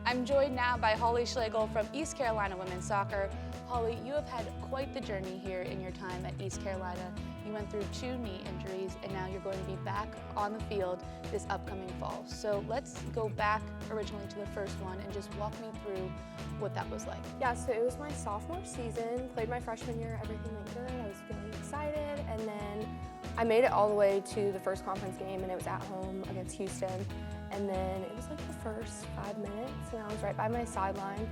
I'm joined now by Holly Schlagel from East Carolina Women's Soccer. Holly, you have had quite the journey here in your time at East Carolina. You went through 2 knee injuries, and now you're going to be back on the field this upcoming fall. So let's go back originally to the first one and just walk me through what that was like. Yeah, so it was my sophomore season, played my freshman year, everything went good, I was feeling excited, and then I made it all the way to the first conference game, and it was at home against Houston. And then it was like the first 5 minutes, and I was right by my sideline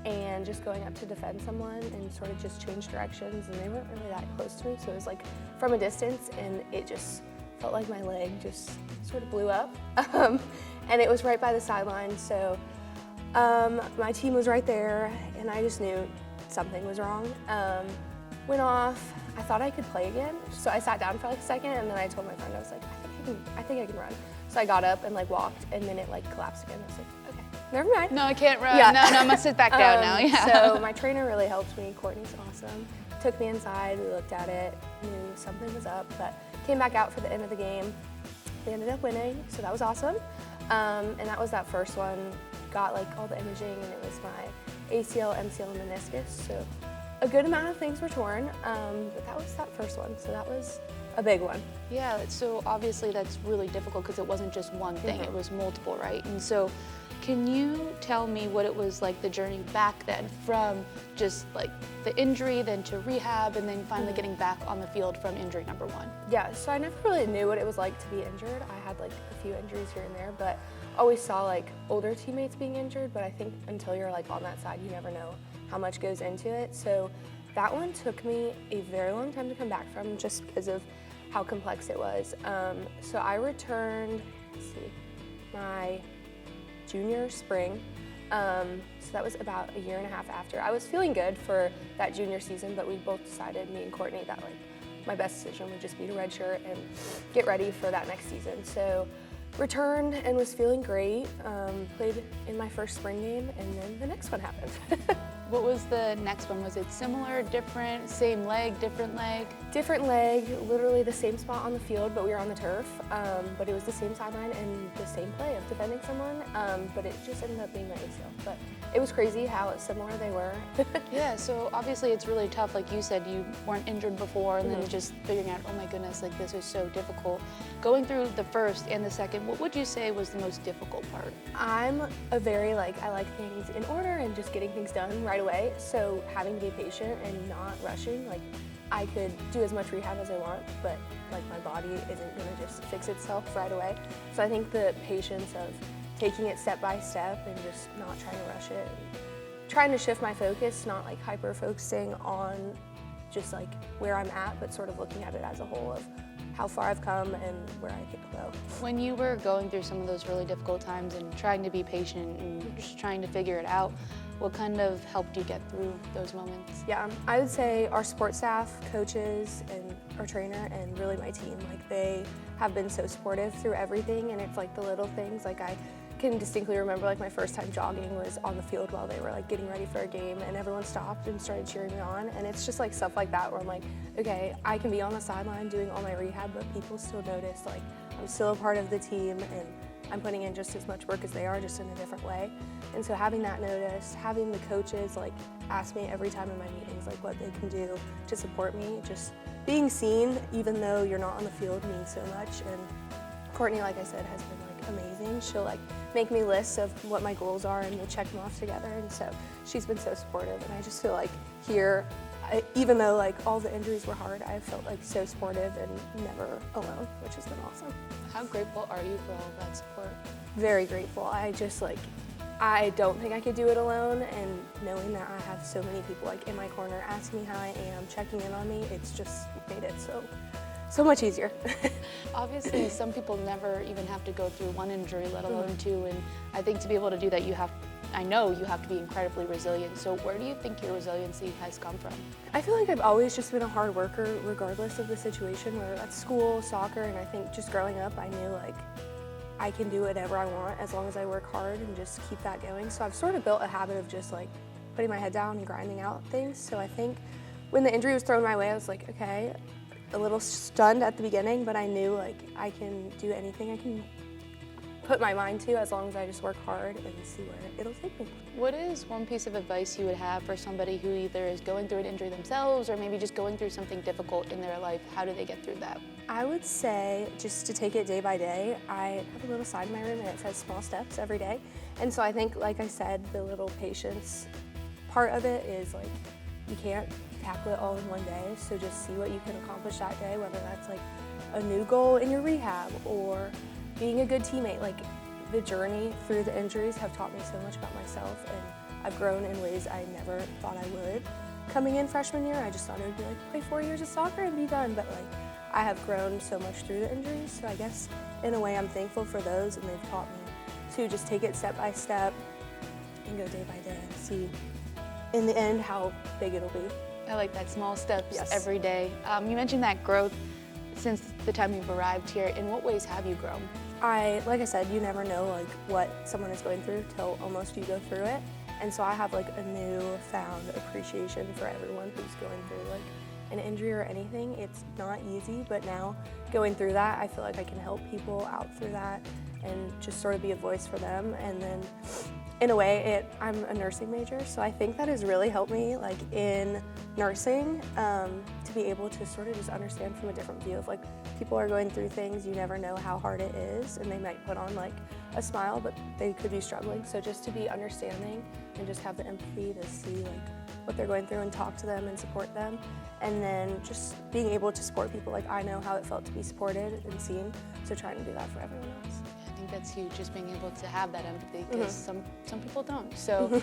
and just going up to defend someone and sort of just change directions, and they weren't really that close to me, so it was like from a distance, and it just felt like my leg just sort of blew up. And it was right by the sideline, so my team was right there, and I just knew something was wrong. Went off. I thought I could play again, so I sat down for like a second, and then I told my friend, I was like, I think I can run. So I got up and like walked, and then it like collapsed again. I was like, okay, never mind. No, I can't run. Yeah. No, I'm gonna sit back down now. Yeah. So my trainer really helped me. Courtney's awesome. Took me inside. We looked at it. Knew something was up, but came back out for the end of the game. We ended up winning, so that was awesome. And that was that first one. Got like all the imaging, and it was my ACL, MCL, and meniscus. So a good amount of things were torn, but that was that first one. So that was a big one. Yeah, so obviously that's really difficult because it wasn't just one thing, it was multiple, right? And so can you tell me what it was like, the journey back then, from just like the injury, then to rehab, and then finally getting back on the field from injury number 1? Yeah, so I never really knew what it was like to be injured. I had like a few injuries here and there, but always saw like older teammates being injured, but I think until you're like on that side, you never know how much goes into it. So that one took me a very long time to come back from, just because of how complex it was. So I returned, my junior spring. So that was about a year and a half after. I was feeling good for that junior season, but we both decided, me and Courtney, that like my best decision would just be to redshirt and get ready for that next season. So returned and was feeling great. Played in my first spring game, and then the next one happened. What was the next one? Was it similar, different, same leg, different leg? Different leg, literally the same spot on the field, but we were on the turf. But it was the same sideline and the same play of defending someone, but it just ended up being my ACL. But it was crazy how similar they were. Yeah, so obviously it's really tough. Like you said, you weren't injured before, and then just figuring out, oh my goodness, like this is so difficult. Going through the first and the second, what would you say was the most difficult part? I'm a very I like things in order and just getting things done right away. So having to be patient and not rushing, like I could do as much rehab as I want, but like my body isn't gonna just fix itself right away. So I think the patience of taking it step by step and just not trying to rush it, and trying to shift my focus, not like hyper focusing on just like where I'm at, but sort of looking at it as a whole of how far I've come and where I could go. When you were going through some of those really difficult times and trying to be patient and just trying to figure it out, what kind of helped you get through those moments? Yeah, I would say our support staff, coaches, and our trainer, and really my team, like they have been so supportive through everything, and it's like the little things. Like I can distinctly remember like my first time jogging was on the field while they were like getting ready for a game, and everyone stopped and started cheering me on, and it's just like stuff like that where I'm like, okay, I can be on the sideline doing all my rehab, but people still notice like I'm still a part of the team, and I'm putting in just as much work as they are, just in a different way. And so having that notice, having the coaches like ask me every time in my meetings like what they can do to support me, just being seen even though you're not on the field means so much. And Courtney, like I said, has been like amazing. She'll like make me lists of what my goals are, and we'll check them off together. And so she's been so supportive, and I just feel like here, even though like all the injuries were hard, I felt like so supportive and never alone, which has been awesome. How grateful are you for all of that support? Very grateful. I don't think I could do it alone, and knowing that I have so many people like in my corner asking me how I am, checking in on me, it's just made it so much easier. Obviously, some people never even have to go through one injury, let alone 2, and I think to be able to do that, I know you have to be incredibly resilient. So where do you think your resiliency has come from? I feel like I've always just been a hard worker regardless of the situation, whether that's school, soccer, and I think just growing up I knew like I can do whatever I want as long as I work hard and just keep that going. So I've sort of built a habit of just like putting my head down and grinding out things. So I think when the injury was thrown my way, I was like, okay, a little stunned at the beginning, but I knew like I can do anything. I can put my mind to, as long as I just work hard and see where it'll take me. What is one piece of advice you would have for somebody who either is going through an injury themselves or maybe just going through something difficult in their life? How do they get through that? I would say just to take it day by day. I have a little sign in my room and it says small steps every day. And so I think, like I said, the little patience part of it is like, you can't tackle it all in one day. So just see what you can accomplish that day, whether that's like a new goal in your rehab or being a good teammate. Like, the journey through the injuries have taught me so much about myself, and I've grown in ways I never thought I would. Coming in freshman year, I just thought it would be like, play 4 years of soccer and be done, but like, I have grown so much through the injuries, so I guess in a way I'm thankful for those, and they've taught me to just take it step by step and go day by day and see in the end how big it'll be. I like that, small steps Yes. every day. You mentioned that growth since the time you've arrived here. In what ways have you grown? Like I said, you never know like what someone is going through till almost you go through it. And so I have like a newfound appreciation for everyone who's going through like an injury or anything. It's not easy, but now going through that, I feel like I can help people out through that and just sort of be a voice for them. And then in a way, I'm a nursing major, so I think that has really helped me like in nursing to be able to sort of just understand from a different view of like, people are going through things, you never know how hard it is, and they might put on like a smile, but they could be struggling. So just to be understanding and just have the empathy to see like what they're going through and talk to them and support them. And then just being able to support people, like I know how it felt to be supported and seen, so trying to do that for everyone else. I think that's huge, just being able to have that empathy, because some people don't. So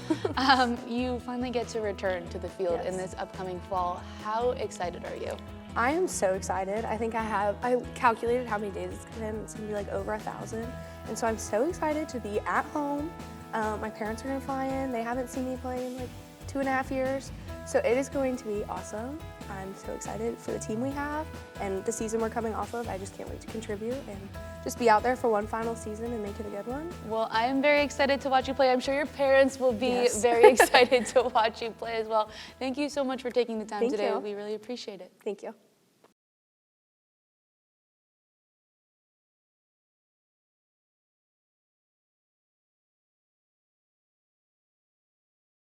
you finally get to return to the field in this upcoming fall. How excited are you? I am so excited. I think I calculated how many days it's gonna be like over 1,000. And so I'm so excited to be at home. My parents are gonna fly in. They haven't seen me play in like 2.5 years. So it is going to be awesome. I'm so excited for the team we have and the season we're coming off of. I just can't wait to contribute and just be out there for one final season and make it a good one. Well, I am very excited to watch you play. I'm sure your parents will be very excited to watch you play as well. Thank you so much for taking the time today. We really appreciate it. Thank you.